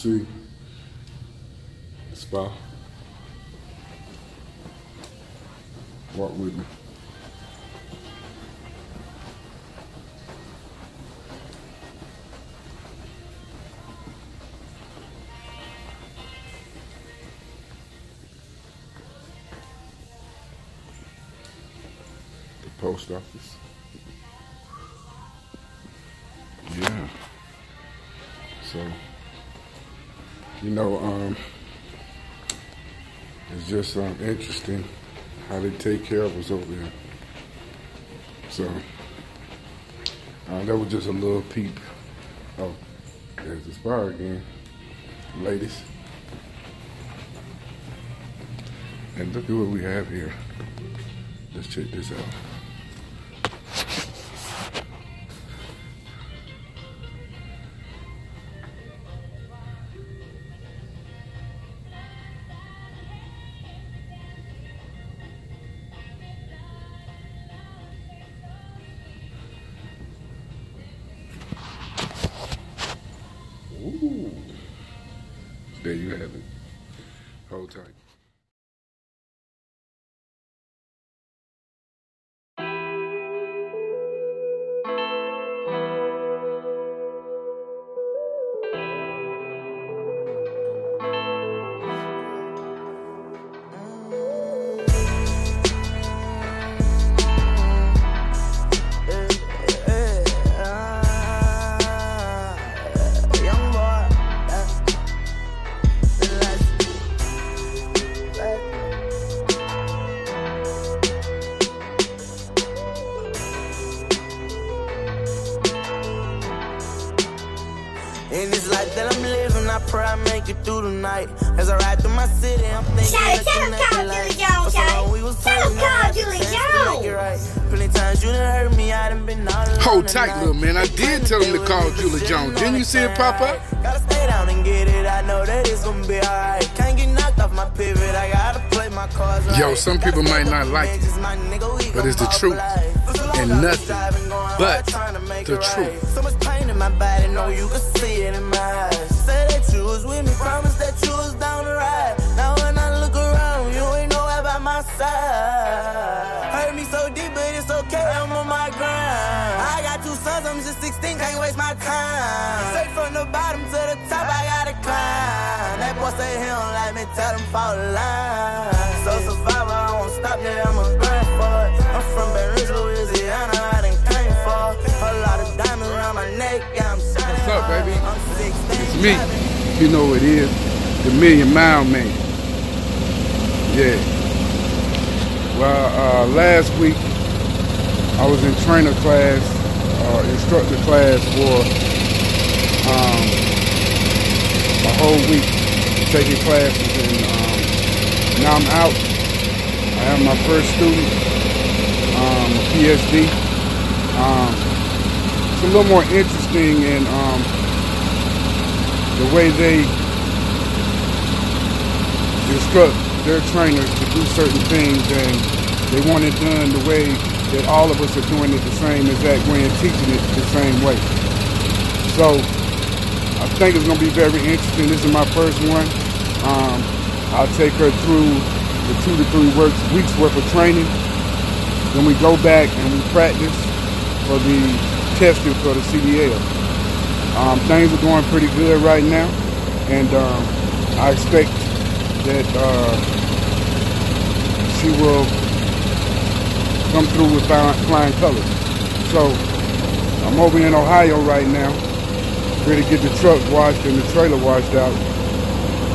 see the spa. Walk with me. The post office. Yeah. So, it's just interesting how they take care of us over here. So, that was just a little peep. Oh, there's the spa again, ladies. And look at what we have here. Let's check this out. Ooh. There you have it. Hold tight. In this life that I'm living, I pray I make it through the night. As I ride through my city, I'm thinking Shout out, Julie Jones, call Julie Jones. Plenty times you done hurt me, I done been all alone. Hold tight, little man. I did tell him to call Julie Jones. Didn't you see it pop up? Gotta stay down and get it. I know that it's gonna be alright. Can't get knocked off my pivot. I gotta play my cards right. Yo, some people might not like it, but it's the truth and nothing but the truth. So much pain in my body, know you can see it in my eyes. Say that you was with me, promise that you was down the ride. Now when I look around, you ain't nowhere by my side. Hurt me so deep, but it's okay, I'm on my grind. I got 2 sons, I'm just 16, can't waste my time. Straight from the bottom to the top, I gotta climb. That boy say he don't like me, tell him fall the line. So survivor, I won't stop, yeah, I'ma grind for it. I'm from Baton Rouge, Louisiana, I done came for it. A lot of diamonds around my neck, yeah, I'm shining. What's up, baby? It's me. You know who it is. The $1 Million Mile Man. Yeah. Well, last week I was in trainer class, instructor class for a whole week, taking classes, and now I'm out. I have my first student, a PhD. It's a little more interesting in the way they instruct their trainers to do certain things, and they want it done the way that all of us are doing it the same exact way and teaching it the same way. So I think it's going to be very interesting. This is my first one. I'll take her through the 2 to 3 weeks worth of training. Then we go back and we practice for the testing for the CDL. Things are going pretty good right now, and I expect that she will come through with flying colors. So I'm over in Ohio right now, ready to get the truck washed and the trailer washed out.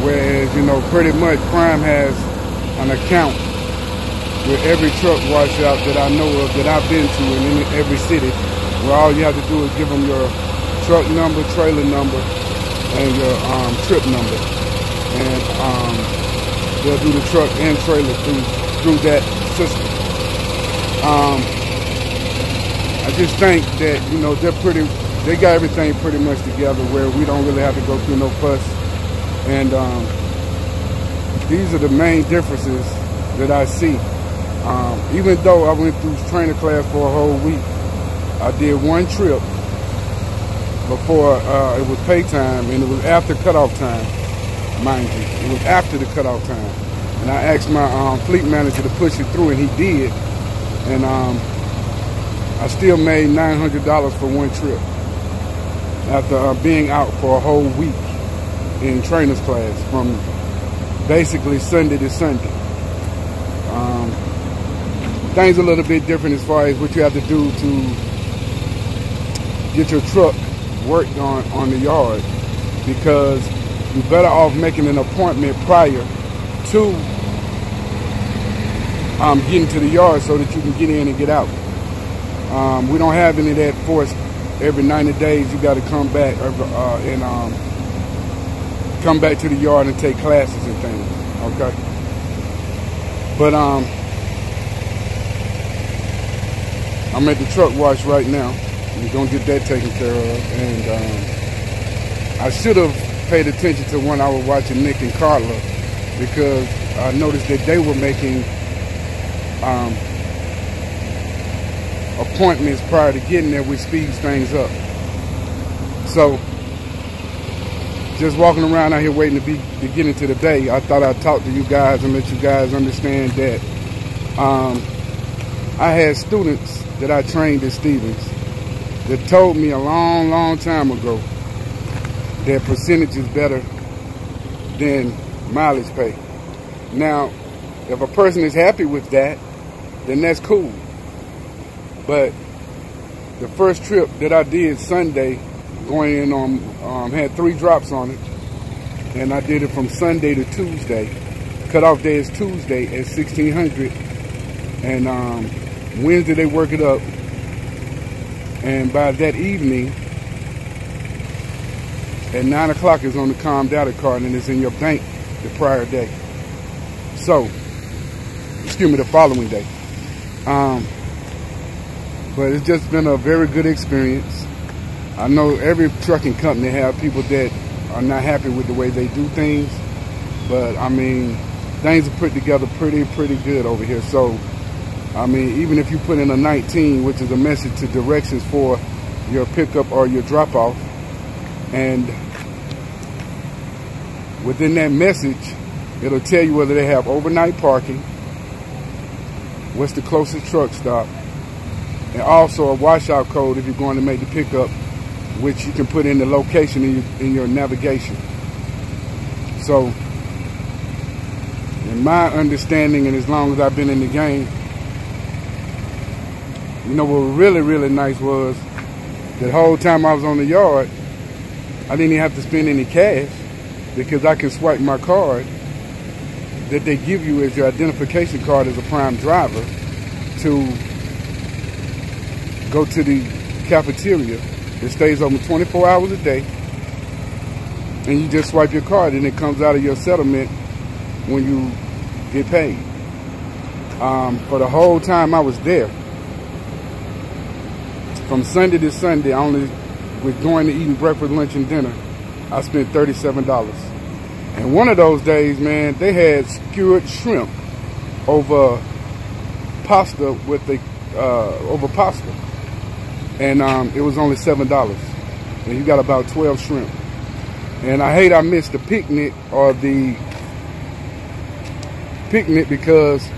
Whereas, pretty much Prime has an account with every truck wash out that I know of, that I've been to in every city, where all you have to do is give them your truck number, trailer number, and your trip number. And they'll do the truck and trailer through that system. I just think that, they got everything pretty much together where we don't really have to go through no fuss. And these are the main differences that I see. Even though I went through trainer class for a whole week, I did one trip before it was pay time, and it was after cutoff time, mind you. It was after the cutoff time. And I asked my fleet manager to push it through, and he did. And I still made $900 for one trip after being out for a whole week in trainer's class from basically Sunday to Sunday. Things a little bit different as far as what you have to do to get your truck worked on the yard, because you're better off making an appointment prior to getting to the yard so that you can get in and get out. We don't have any of that forced every 90 days. You got to come back and come back to the yard and take classes and things. Okay, but I'm at the truck wash right now. We're gonna get that taken care of, and I should have paid attention to when I was watching Nick and Carla, because I noticed that they were making appointments prior to getting there, which speeds things up. So just walking around out here waiting to get into the day, I thought I'd talk to you guys and let you guys understand that I had students that I trained at Stevens that told me a long time ago that percentage is better than mileage pay. Now, if a person is happy with that, then that's cool. But the first trip that I did Sunday, going in on, had 3 drops on it, and I did it from Sunday to Tuesday. Cutoff day is Tuesday at 1600, and Wednesday they work it up, and by that evening at 9 o'clock is on the calm data card, and it's in your bank the prior day. So, excuse me, the following day. But it's just been a very good experience. I know every trucking company have people that are not happy with the way they do things, but I mean, things are put together pretty good over here. So, I mean, even if you put in a 19, which is a message to directions for your pickup or your drop off, and within that message, it'll tell you whether they have overnight parking, what's the closest truck stop, and also a washout code if you're going to make the pickup, which you can put in the location in your navigation. So, in my understanding, and as long as I've been in the game, you know what really nice was, that whole time I was on the yard, I didn't even have to spend any cash, because I can swipe my card that they give you as your identification card as a prime driver to go to the cafeteria. It stays open 24 hours a day, and you just swipe your card and it comes out of your settlement when you get paid. For the whole time I was there, from Sunday to Sunday, with going to eating breakfast, lunch, and dinner, I spent $37. And one of those days, man, they had skewered shrimp over pasta over pasta. And it was only $7. And you got about 12 shrimp. And I missed the picnic because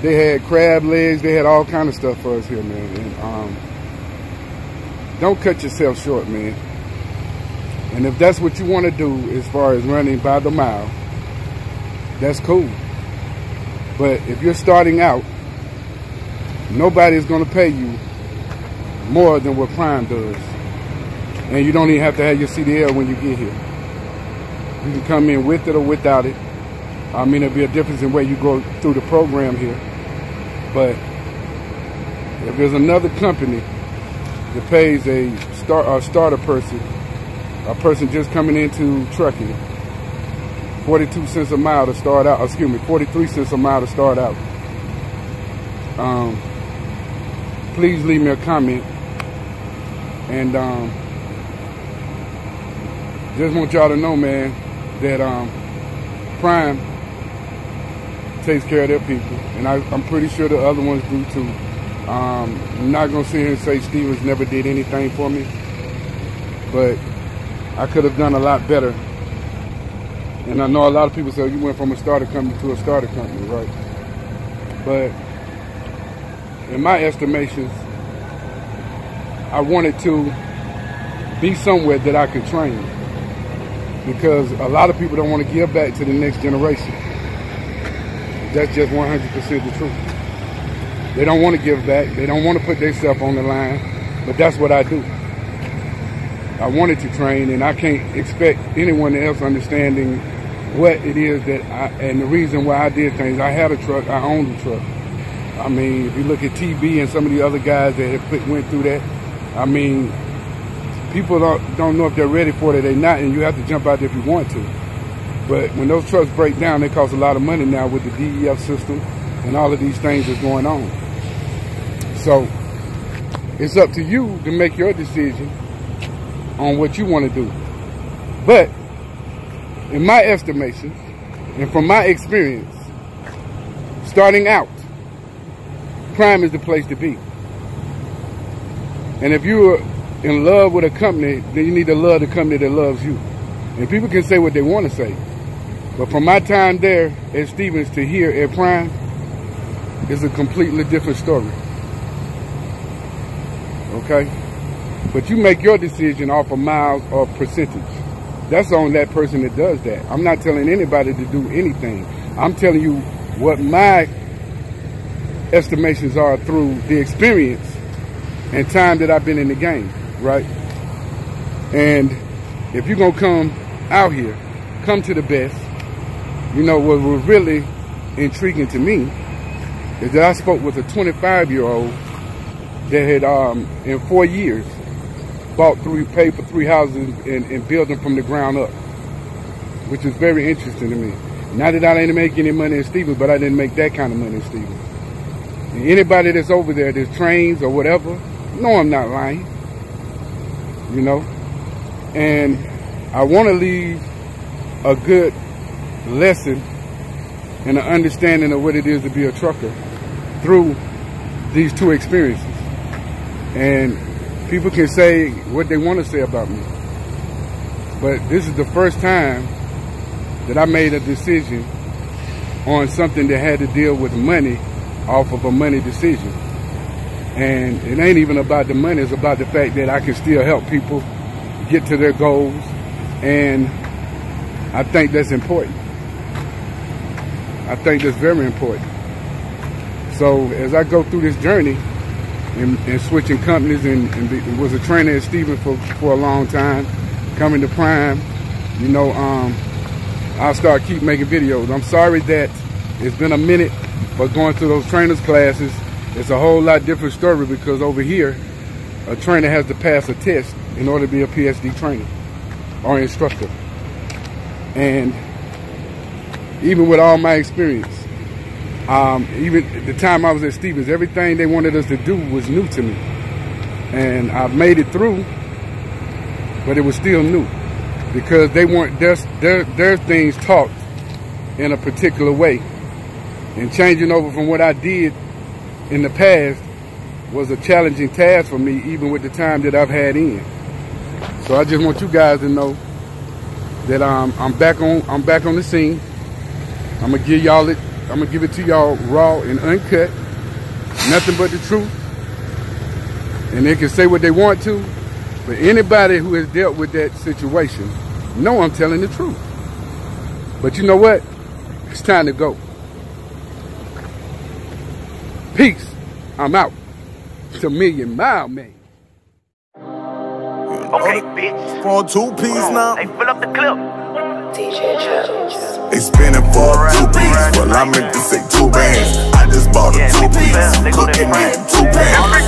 they had crab legs, they had all kind of stuff for us here, man. And don't cut yourself short, man. And if that's what you want to do as far as running by the mile, that's cool. But if you're starting out, nobody is going to pay you more than what Prime does. And you don't even have to have your CDL when you get here. You can come in with it or without it. I mean, there'll be a difference in where you go through the program here. But if there's another company that pays a starter person, a person just coming into trucking, 42 cents a mile to start out, 43 cents a mile to start out. Please leave me a comment. And just want y'all to know, man, that Prime takes care of their people. And I'm pretty sure the other ones do too. I'm not going to sit here and say Stevens never did anything for me. but I could have done a lot better. And I know a lot of people say you went from a starter company to a starter company, right? But in my estimations, I wanted to be somewhere that I could train, because a lot of people don't want to give back to the next generation. That's just 100% the truth. They don't want to give back. They don't want to put themselves on the line, but that's what I do. I wanted to train, and I can't expect anyone else understanding what it is that and the reason why I did things. I had a truck. I owned a truck. I mean, if you look at TB and some of the other guys that have went through that, I mean, people don't know if they're ready for it or they're not, and you have to jump out there if you want to. But when those trucks break down, they cost a lot of money now with the DEF system and all of these things that's going on. So it's up to you to make your decision on what you want to do. But in my estimation, and from my experience, starting out, Prime is the place to be. And if you're in love with a company, then you need to love the company that loves you. And people can say what they want to say, but from my time there at Stevens to here at Prime, it's a completely different story. Okay? But you make your decision off of miles or percentage. That's on that person that does that. I'm not telling anybody to do anything. I'm telling you what my estimations are through the experience and time that I've been in the game, right? And if you're going to come out here, come to the best. You know, what was really intriguing to me is that I spoke with a 25-year-old that had, in 4 years, paid for 3 houses and built them from the ground up, which is very interesting to me. Not that I didn't make any money in Stevens, but I didn't make that kind of money in Stevens. And anybody that's over there that trains or whatever, no, I'm not lying, you know. And I want to leave a good lesson and an understanding of what it is to be a trucker through these 2 experiences. And people can say what they want to say about me, but this is the first time that I made a decision on something that had to deal with money off of a money decision. And it ain't even about the money, it's about the fact that I can still help people get to their goals, and I think that's important. I think that's very important. So as I go through this journey and switching companies and was a trainer at Stevens for a long time, coming to Prime, you know, I'll start keep making videos. I'm sorry that it's been a minute, but going through those trainers classes, it's a whole lot different story, because over here, a trainer has to pass a test in order to be a PSD trainer or instructor. And even with all my experience, even the time I was at Stevens, everything they wanted us to do was new to me. And I made it through, but it was still new, because they weren't, their things taught in a particular way. And changing over from what I did in the past was a challenging task for me, even with the time that I've had in. So I just want you guys to know that I'm back on the scene. I'm gonna give it to y'all raw and uncut, nothing but the truth. And they can say what they want to, but anybody who has dealt with that situation know I'm telling the truth. But you know what? It's time to go. Peace. I'm out. It's a Million Mile Man. Okay, bitch. For a 2-piece now. Hey, fill up the clip. DJ Jones. They spinning for a 2-piece. Well, I meant to say 2 bands. I just bought a 2-piece. Cooking in 2 pans.